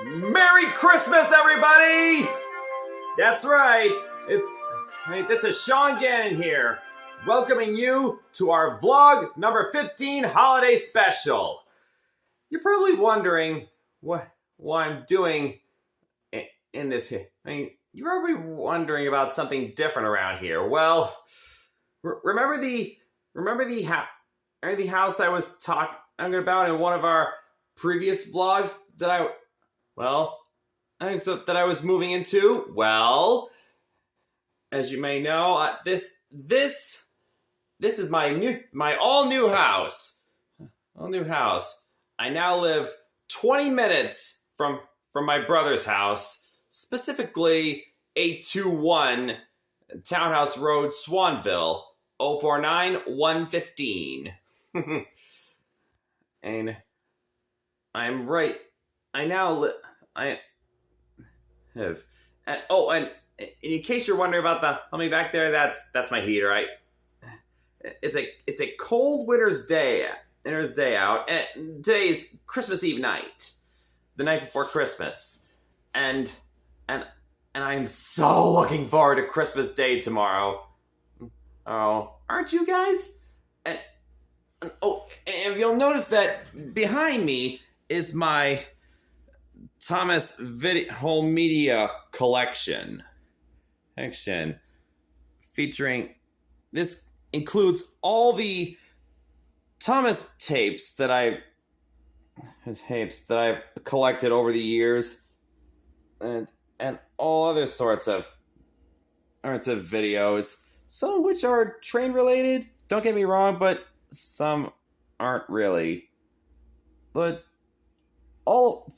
Merry Christmas, everybody! That's right. It's a Sean Gannon here, welcoming you to our vlog number 15 holiday special. You're probably wondering what I'm doing in this. You're probably wondering about something different around here. Well, remember the house I was talking about in one of our previous vlogs that I was moving into? Well, as you may know, this is my all new house. All new house. I now live 20 minutes from my brother's house, specifically 821 Townhouse Road, Swanville, 049115. And I'm right. I have. And in case you're wondering about the homie back there, that's my heater. It's a cold winter's day out, and today is Christmas Eve night, the night before Christmas, and I'm so looking forward to Christmas Day tomorrow. Oh, aren't you guys? And if you'll notice that behind me is my Thomas home media collection. Featuring, this includes all the Thomas tapes that I've collected over the years, and all other sorts of videos, some of which are train related, don't get me wrong, but some aren't really. But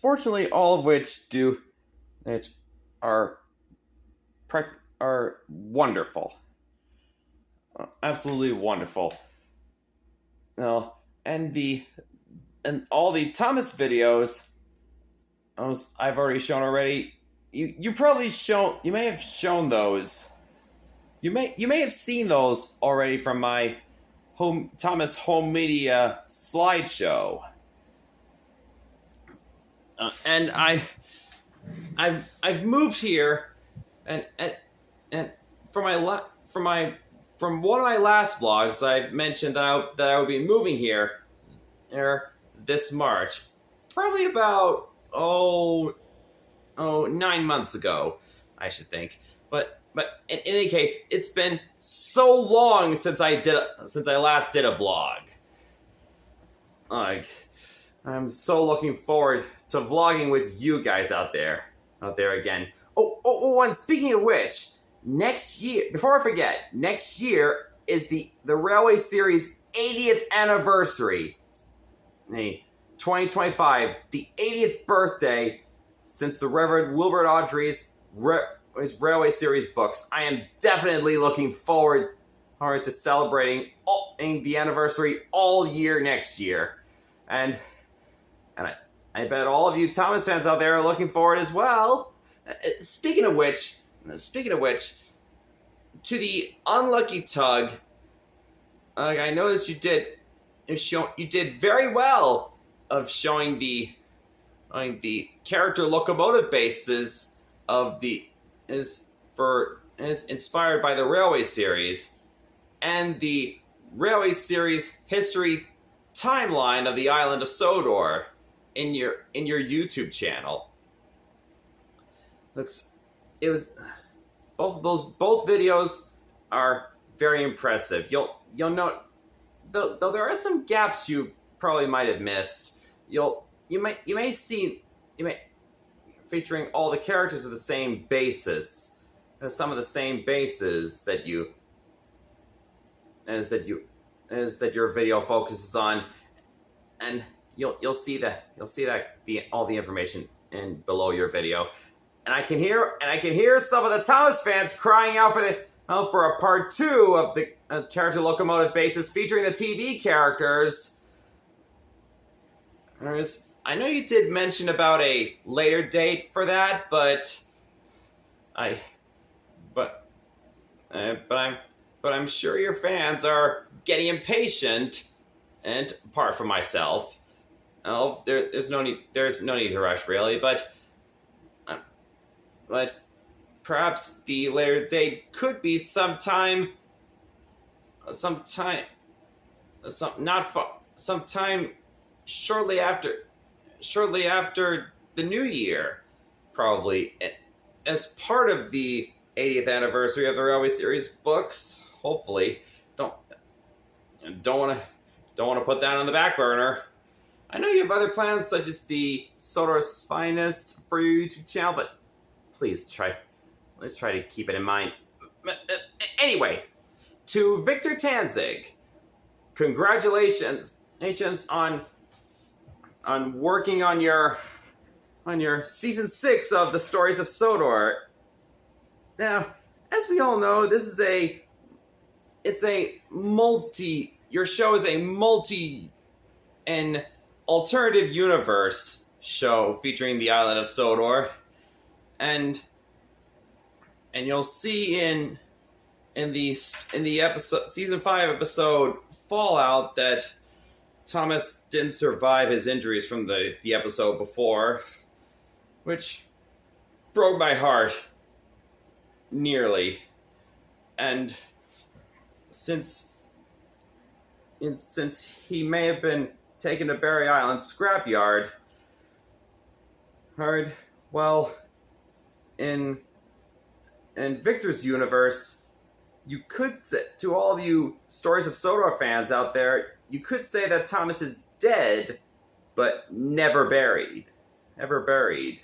fortunately, all of which are wonderful, absolutely wonderful. And all the Thomas videos, I've already shown already. You may have shown those. You may have seen those already from my Thomas home media slideshow. And I've moved here, and from one of my last vlogs, I've mentioned that I would be moving here this March, probably about 9 months ago, I should think. But in any case, it's been so long since I last did a vlog. I'm so looking forward to vlogging with you guys out there again. And speaking of which, next year, before I forget, next year is the Railway Series 80th anniversary. 2025, the 80th birthday since the Reverend Wilbert Awdry's Railway Series books. I am definitely looking forward to celebrating the anniversary all year next year. And I bet all of you Thomas fans out there are looking forward as well. Speaking of which, to the unlucky Tug, I noticed you did very well of showing the character locomotive bases is inspired by the Railway Series, and the Railway Series history timeline of the island of Sodor in your YouTube channel. Both videos are very impressive. You'll note, though there are some gaps you probably might have missed. You may see featuring all the characters of the same basis. Some of the same bases that your video focuses on, and you'll see that all the information in below your video. And I can hear some of the Thomas fans crying out for a part 2 of the character locomotive basis featuring the TV characters. I know you did mention about a later date for that, but I'm sure your fans are getting impatient, and apart from myself, there's no need to rush really, but but perhaps the later date could be sometime shortly after the new year, probably as part of the 80th anniversary of the Railway series books. Hopefully, don't want to put that on the back burner. I know you have other plans, such as the Sodor's Finest for your YouTube channel, but let's try to keep it in mind. Anyway, to Victor Tanzig, congratulations on working on your season 6 of the Stories of Sodor. Now, as we all know, your show is a multi and alternative universe show featuring the island of Sodor, and you'll see in the episode season 5 episode Fallout that Thomas didn't survive his injuries from the episode before, which broke my heart nearly. And since he may have been taken to Barry Island scrapyard, in Victor's universe, you could say, to all of you Stories of Sodor fans out there, you could say that Thomas is dead, but never buried. Ever buried.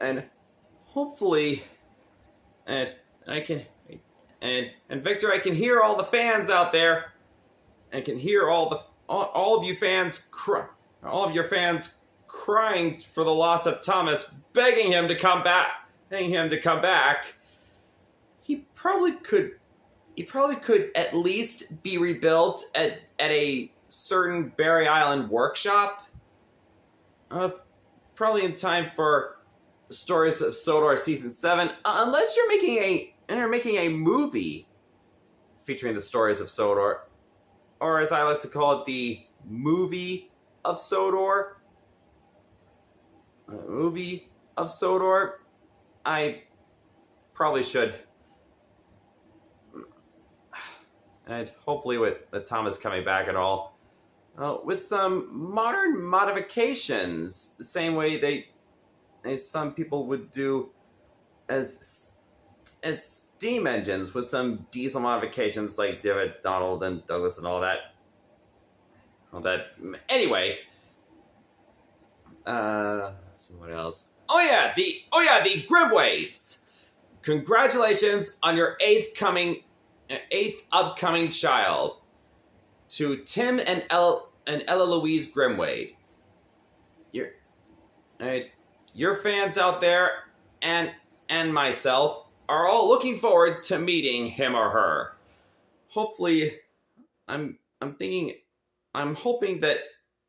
And hopefully, and Victor, I can hear all the fans out there. I can hear all of you fans all of your fans crying for the loss of Thomas, begging him to come back. He probably could at least be rebuilt at a certain Barry Island workshop. Probably in time for Stories of Sodor season 7, unless you're making a movie featuring the Stories of Sodor, or as I like to call it, the movie of Sodor. I probably should. And hopefully with Thomas coming back at all, with some modern modifications, the same way some people would do as steam engines, with some diesel modifications like David, Donald, and Douglas and all that. Anyway, let's see what else. Oh yeah, the Grimwades. Congratulations on your eighth upcoming child. To Tim and Ella Louise Grimwade. Your fans out there and myself are all looking forward to meeting him or her. Hopefully, I'm hoping that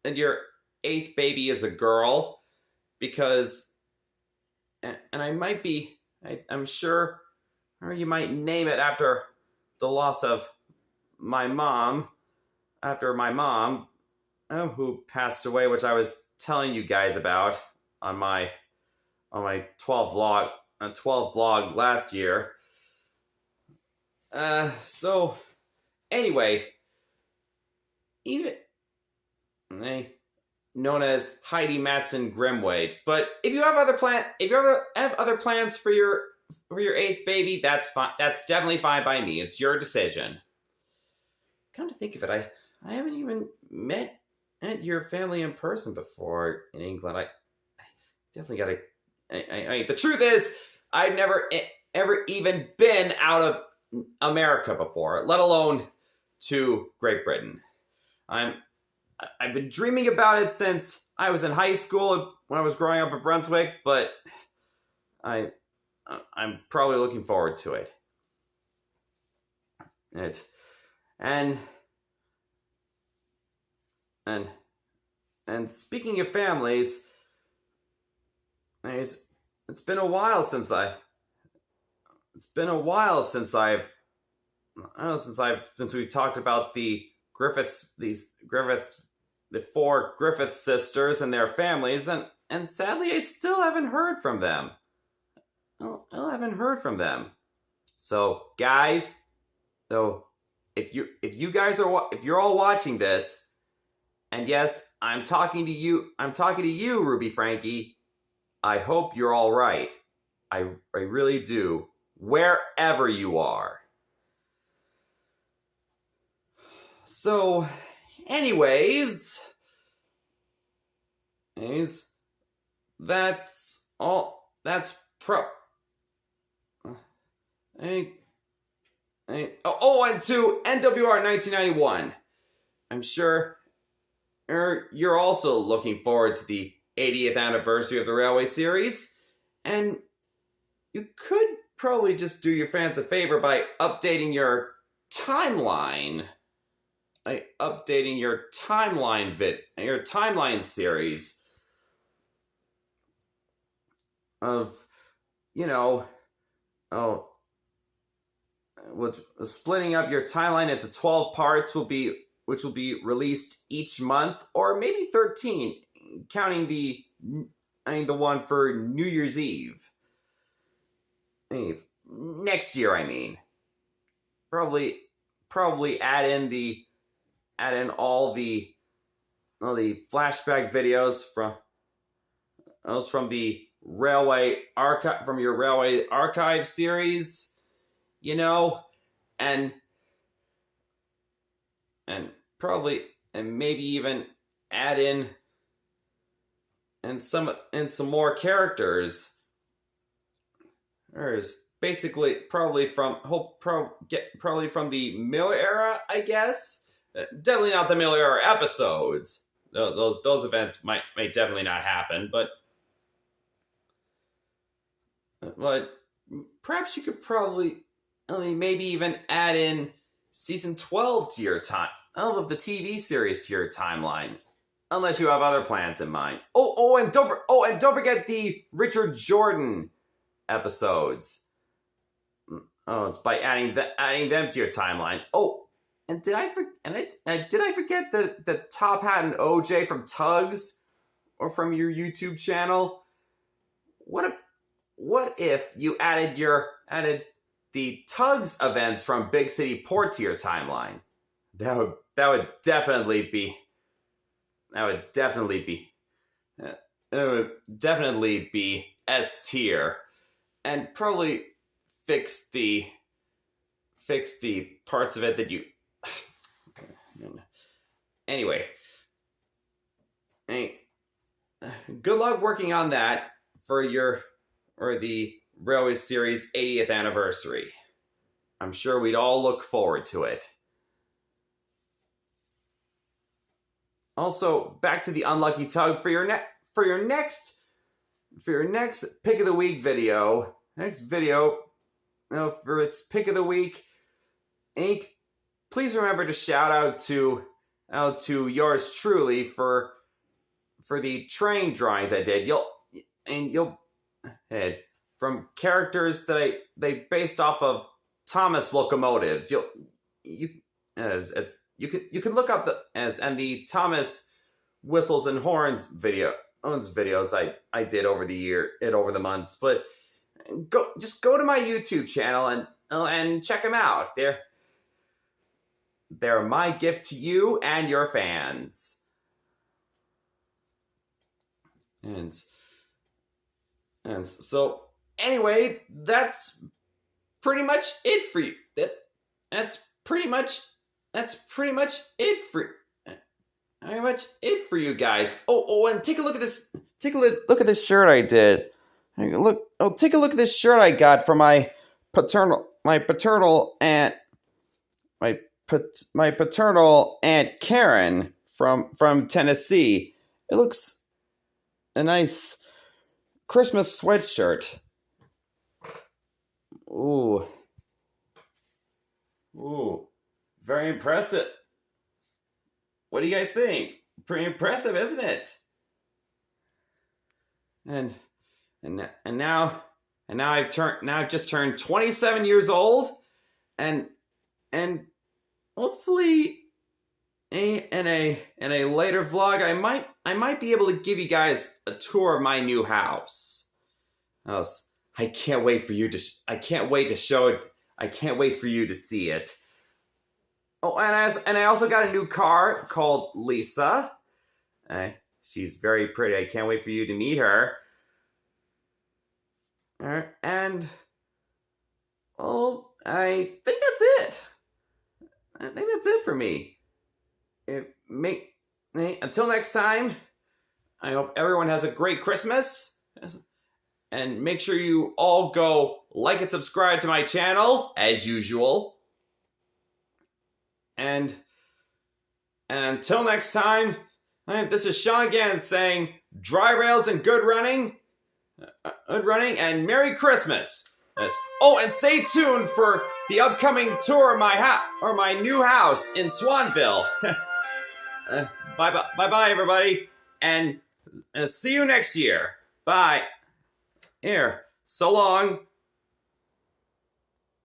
your 8th baby is a girl, because, and I'm sure, or you might name it after the loss of my mom, who passed away, which I was telling you guys about on my 12 vlog last year. So anyway, even known as Heidi Matson Grimwade. But if you have other plans for your 8th baby, that's fine. That's definitely fine by me. It's your decision. Come to think of it, I haven't even met your family in person before in England. I definitely gotta. The truth is, I've never ever even been out of America before, let alone to Great Britain. I've been dreaming about it since I was in high school when I was growing up in Brunswick, but I'm probably looking forward to it. And speaking of families, it's been a while since we've talked about the four Griffith sisters and their families, and sadly I still haven't heard from them. I haven't heard from them. So guys, if you're all watching this, and yes, I'm talking to you, Ruby Frankie. I hope you're all right. I really do, wherever you are. So, anyways, that's all. That's and to NWR 1991. I'm sure you're also looking forward to the 80th anniversary of the Railway Series, and you could probably just do your fans a favor by updating your timeline. Your timeline series of, splitting up your timeline into 12 parts which will be released each month, or maybe 13, counting the one for New Year's Eve. Next year, I mean. Probably add in all the flashback videos from the railway archive, from your railway archive series, and maybe even add in some more characters. There's basically probably from the Miller era, I guess. Definitely not the Miller era episodes. Those events might definitely not happen, but perhaps you could maybe even add in season 12 to your of the TV series to your timeline, unless you have other plans in mind. And don't forget the Richard Jordan episodes. It's by adding them to your timeline. And did I forget the Top Hat and OJ from Tugs, or from your YouTube channel? What if you added the Tugs events from Big City Port to your timeline? That would definitely be S tier, and probably fix the parts of it that you. Anyway, good luck working on that for the Railway Series 80th anniversary. I'm sure we'd all look forward to it. Also, back to the Unlucky Tug for your next pick of the week video. For its pick of the week, please remember to shout out to yours truly for the train drawings I did. You'll from characters that they based off of Thomas locomotives. You can look up the Thomas whistles and horns videos I did over the months, but just go to my YouTube channel and check them out. They're my gift to you and your fans. And so anyway, that's pretty much it for you. That's pretty much it for you guys. And take a look at this. Take a look at this shirt I did. Take a look at this shirt I got from my paternal aunt, my paternal aunt Karen from Tennessee. It looks a nice Christmas sweatshirt. Ooh, very impressive. What do you guys think? Pretty impressive, isn't it? And now I've just turned 27 years old, and hopefully in a later vlog I might be able to give you guys a tour of my new house. I can't wait for you to. I can't wait to show it. I can't wait for you to see it. Oh, and I also got a new car called Lisa. She's very pretty. I can't wait for you to meet her. And oh, I think that's it. I think that's it for me. Until next time, I hope everyone has a great Christmas. And make sure you all go like and subscribe to my channel, as usual. And until next time, this is Sean again saying, dry rails and good running, and Merry Christmas. Yes. Oh, and stay tuned for the upcoming tour of my new house in Swanville. Bye, everybody, and see you next year. Bye. Here, so long.